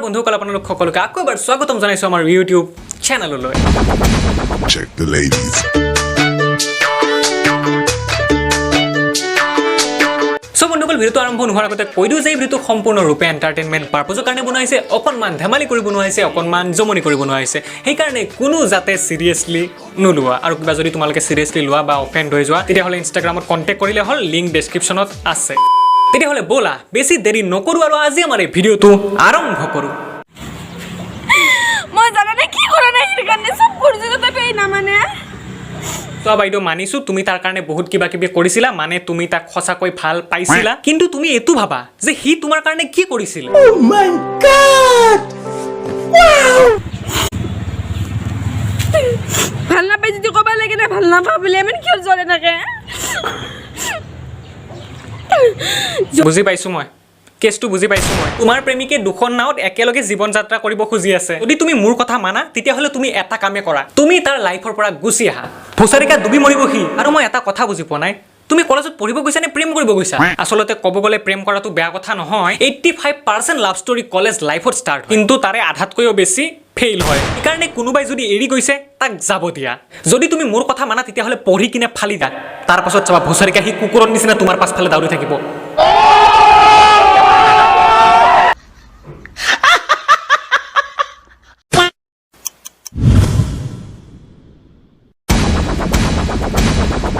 নমস্কাৰ বন্ধুসকল, আপোনালোক সকলোকে আকৌ এবাৰ স্বাগতম জনাইছোঁ আমাৰ ইউটিউব চেনেললৈ। Check the ladies. সো বন্ধুসকল, ভিডিওটো আৰম্ভ নোহোৱাৰ আগতে কৈ দিওঁ যে এই ভিডিওটো সম্পূৰ্ণৰূপে এণ্টাৰটেইনমেণ্ট পাৰপজৰ কাৰণে বনোৱা হৈছে, অকণমান ধেমালি কৰি বনোৱা হৈছে, অকণমান জমনি কৰি বনোৱা হৈছে। সেইকাৰণে কোনো যাতে চিৰিয়াছলি নোলোৱা, আৰু কিবা যদি তোমালোকে চিৰিয়াছলি লোৱা বা অফেণ্ড হৈ যোৱা তেতিয়াহ'লে ইনষ্টাগ্ৰামত কণ্টেক্ট কৰিলে হ'ল, লিংক ডেছক্ৰিপশ্যনত আছে। তেতিয়াহ'লে ব'লা বেছি দেৰি নকৰোঁ আৰু আজি আমাৰ এই ভিডিঅ'টো আৰম্ভ কৰোঁ। মই জানানে কি কৰা নাই সেইকাৰণে সব কৰিছিলো তাতে না মানে তো বাইদেউ মানিছোঁ তুমি তাৰ কাৰণে বহুত কিবা কিবি কৰিছিলা, মানে তুমি তাক সঁচাকৈ ভাল পাইছিলা, কিন্তু তুমি এইটো ভাবা যে সি তোমাৰ কাৰণে কি কৰিছিল। ভাল নাপাই যদি ক'ব লাগে না, ভাল নাপা বুলি আমি কিয় জ্বলে থাকে। বুজি পাইছোঁ মই, কেছটো বুজি পাইছোঁ মই। তোমাৰ প্ৰেমিকে দুখন নাৱত একেলগে জীৱন যাত্ৰা কৰিব খুজি আছে। যদি তুমি মোৰ কথা মানা তেতিয়াহ'লে তুমি এটা কামে কৰা, তুমি তাৰ লাইফৰ পৰা গুচি আহা। ভোচাৰিকা ডুবি মৰিব সি। আৰু মই এটা কথা বুজি পোৱা নাই, তুমি কলেজত পঢ়িব গৈছা নে প্ৰেম কৰিব গৈছা? আচলতে ক'ব গ'লে প্ৰেম কৰাটো বেয়া কথা নহয়। 85% লাভ ষ্টৰী কলেজ লাইফত ষ্টাৰ্ট, কিন্তু তাৰে আধাতকৈও বেছি ফেইল হয়। সেইকাৰণে কোনোবাই যদি এৰি গৈছে তাক যাব দিয়া। যদি তুমি মোৰ কথা মানা তেতিয়াহ'লে পঢ়ি কিনে ফালি দিয়া। তাৰ পাছত চাবা ভোচাৰিকা সি কুকুৰৰ নিচিনা তোমাৰ পাছফালে দাউৰি থাকিব।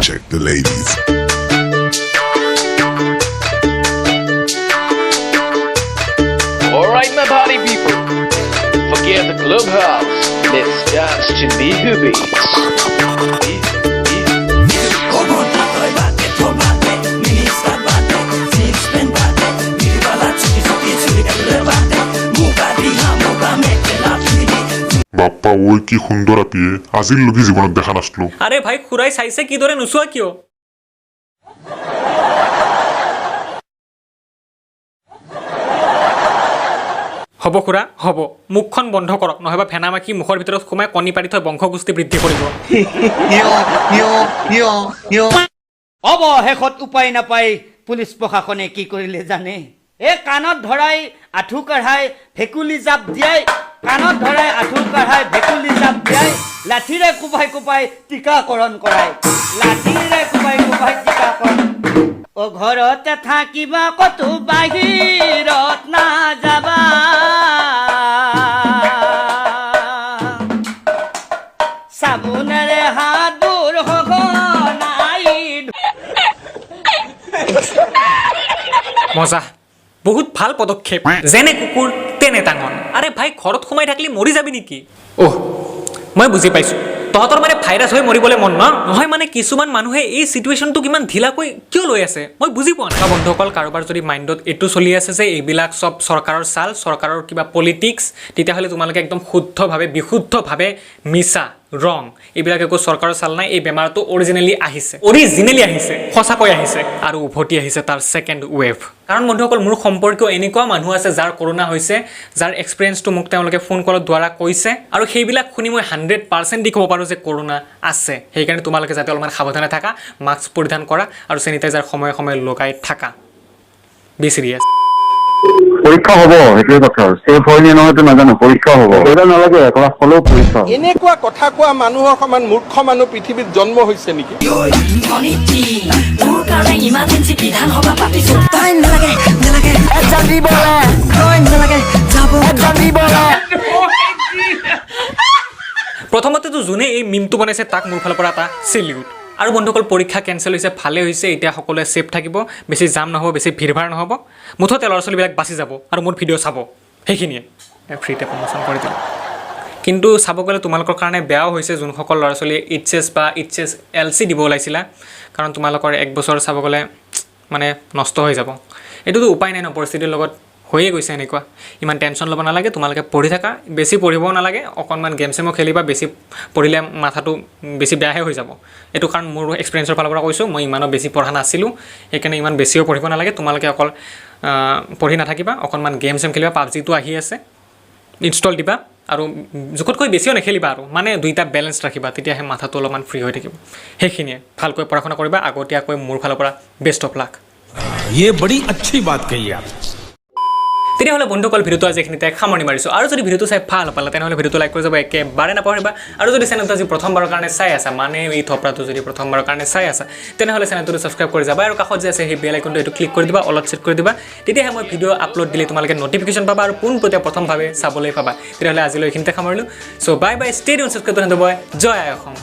Check the ladies. Alright, my party people, forget the clubhouse, let's dance to the hoobies. বাপ্পা ওই কি সুন্দর আপিয়ে আজিৰ লগি জীৱনত দেখা নাছলো। আৰে ভাই, খুৰাই চাইছে কিদৰে নোচোৱা কিয়? হ'ব খুৰা হ'ব, মুখখন বন্ধ কৰক, নহ'বা ভেনামাখি মুখৰ ভিতৰত সোমাই কণী পাৰি থৈ বংশগোষ্ঠী বৃদ্ধি কৰিব। অৱশেষত উপায় নাপাই পুলিচ প্ৰশাসনে কি কৰিলে জানে? এই কাণত ধৰাই আঁঠু কাঢ়াই ভেকুলী জাপ দিয়াই, কাণত ধৰাই আঁঠু কাঢ়াই ভেকুলী জাপ দিয়াই, লাঠিৰে কোবাই কোবাই টীকাকৰণ কৰাই, লাঠিৰে কোবাই কোবাই টীকাকৰণ। অ ঘৰতে থাকিবা কতো বাহিৰত নাযাবা, চাবোনেৰে হাতবোৰ সঘনাই। মজা, বহুত ভাল পদক্ষেপ। যেনে কুকুৰ তেনে টাঙন। আৰে ভাই, ঘৰত সোমাই থাকিলে মৰি যাবি নেকি? অহ, মই বুজি পাইছোঁ, তহঁতৰ মানে ভাইৰাছ হৈ মৰিবলৈ মন নহয়। মানে কিছুমান মানুহে এই চিটুৱেশ্যনটোক ইমান ঢিলাকৈ কিয় লৈ আছে মই বুজি পোৱা নাই। বন্ধুসকল, কাৰোবাৰ যদি মাইণ্ডত এইটো চলি আছে যে এইবিলাক চব চৰকাৰৰ চাল, চৰকাৰৰ কিবা পলিটিক্স, তেতিয়াহ'লে তোমালোকে একদম শুদ্ধভাৱে বিশুদ্ধভাৱে মিছা, ৰং। এইবিলাক একো চৰকাৰৰ চাল নাই। এই বেমাৰটো অৰিজিনেলি আহিছে, সঁচাকৈ আহিছে, আৰু উভতি আহিছে তাৰ ছেকেণ্ড ৱেভ। কাৰণ বন্ধুসকল, মোৰ সম্পৰ্কীয় এনেকুৱা মানুহ আছে যাৰ কৰোণা হৈছে, যাৰ এক্সপিৰিয়েঞ্চটো মোক তেওঁলোকে ফোন কলৰ দ্বাৰা কৈছে, আৰু সেইবিলাক শুনি মই 100% দি ক'ব পাৰোঁ যে কৰোণা আছে। সেইকাৰণে তোমালোকে যাতে অলপমান সাৱধানে থাকা, মাস্ক পৰিধান কৰা আৰু চেনিটাইজাৰ সময়ে সময়ে লগাই থাকা। বি চিৰিয়াছ। পৰীক্ষা হ'ব, সেইটোৱে কথা। ছেফ হয় নে নহয়তো নাজানো, পৰীক্ষা হ'ব। এটা নালাগে, ক্লাছ হ'লেও পৰীক্ষা। এনেকুৱা কথা কোৱা মানুহৰ সমান মূৰ্খ মানুহ পৃথিৱীত জন্ম হৈছে নেকি? প্ৰথমতেতো যোনে এই মিমটো বনাইছে তাক মোৰ ফালৰ পৰা এটা চেলিউট। আৰু বন্ধুসকল, পৰীক্ষা কেঞ্চেল হৈছে, ভালে হৈছে। এতিয়া সকলোৱে ছেফ থাকিব, বেছি জাম নহ'ব, বেছি ভিৰ ভাৰ নহ'ব, মুঠতে ল'ৰা ছোৱালীবিলাক বাচি যাব আৰু মোৰ ভিডিঅ' চাব। সেইখিনিয়ে ফ্ৰীতে প্ৰমোশ্যন কৰি দিলোঁ। কিন্তু চাব গ'লে তোমালোকৰ কাৰণে বেয়াও হৈছে, যোনসকল ল'ৰা ছোৱালীয়ে এইচএছ বা এইচএছ LC দিব ওলাইছিলা, কাৰণ তোমালোকৰ 1 বছৰ চাব গ'লে মানে নষ্ট হৈ যাব। এইটোতো উপায় নাই ন, পৰিস্থিতিৰ লগত হৈয়ে গৈছে এনেকুৱা। ইমান টেনশ্যন ল'ব নালাগে, তোমালোকে পঢ়ি থাকা, বেছি পঢ়িবও নালাগে, অকণমান গেম চেমো খেলিবা। বেছি পঢ়িলে মাথাটো বেছি বেয়াহে হৈ যাব। এইটো কাৰণ মোৰ এক্সপিৰিয়েঞ্চৰ ফালৰ পৰা কৈছোঁ, মই ইমানো বেছি পঢ়া নাছিলোঁ, সেইকাৰণে ইমান বেছিও পঢ়িব নালাগে। তোমালোকে অকল পঢ়ি নাথাকিবা, অকণমান গেম চেম খেলিবা। পাবজিটো আহি আছে, ইনষ্টল দিবা, আৰু জোখতকৈ বেছিও নেখেলিবা, আৰু মানে দুইটা বেলেঞ্চ ৰাখিবা, তেতিয়াহে মাথাটো অলপমান ফ্ৰী হৈ থাকিব। সেইখিনিয়ে, ভালকৈ পঢ়া শুনা কৰিবা। আগতীয়াকৈ মোৰ ফালৰ পৰা বেষ্ট অফ লাক। ये बड़ी अच्छी बात कही आप। তেতিয়াহ'লে বন্ধুসকল ভিডিঅ'টো আজি এইখিনিতে সামৰণি মাৰিছোঁ আৰু যদি ভিডিঅ'টো চাই ভাল পালা তেনেহ'লে ভিডিঅ'টো লাইক কৰি যাব একেবাৰে নাপাহৰিবা আৰু যদি চেনেলটো আজি প্ৰথমবাৰৰ কাৰণে চাই আছা মানে এই থপৰাটো যদি প্ৰথমবাৰৰ কাৰণে চাই আছা তেনেহ'লে চেনেলটো ছাবস্ক্ৰাইব কৰি যাবা আৰু কাষত যে আছে সেই বেল আইকনটো এইটো ক্লিক কৰি দিবা অলপ চেট কৰি দিবা তেতিয়াহে মই ভিডিঅ' আপলোড দিলে তোমালোকে নটিফিকেশ্যন পাবা আৰু পোনপটীয়া প্ৰথমভাৱে চাবলৈ পাবা তেতিয়াহ'লে আজিলৈ এইখিনিতে সামৰিলোঁ so' bye bye stay tuned subscribe কৰি জয় আই অসম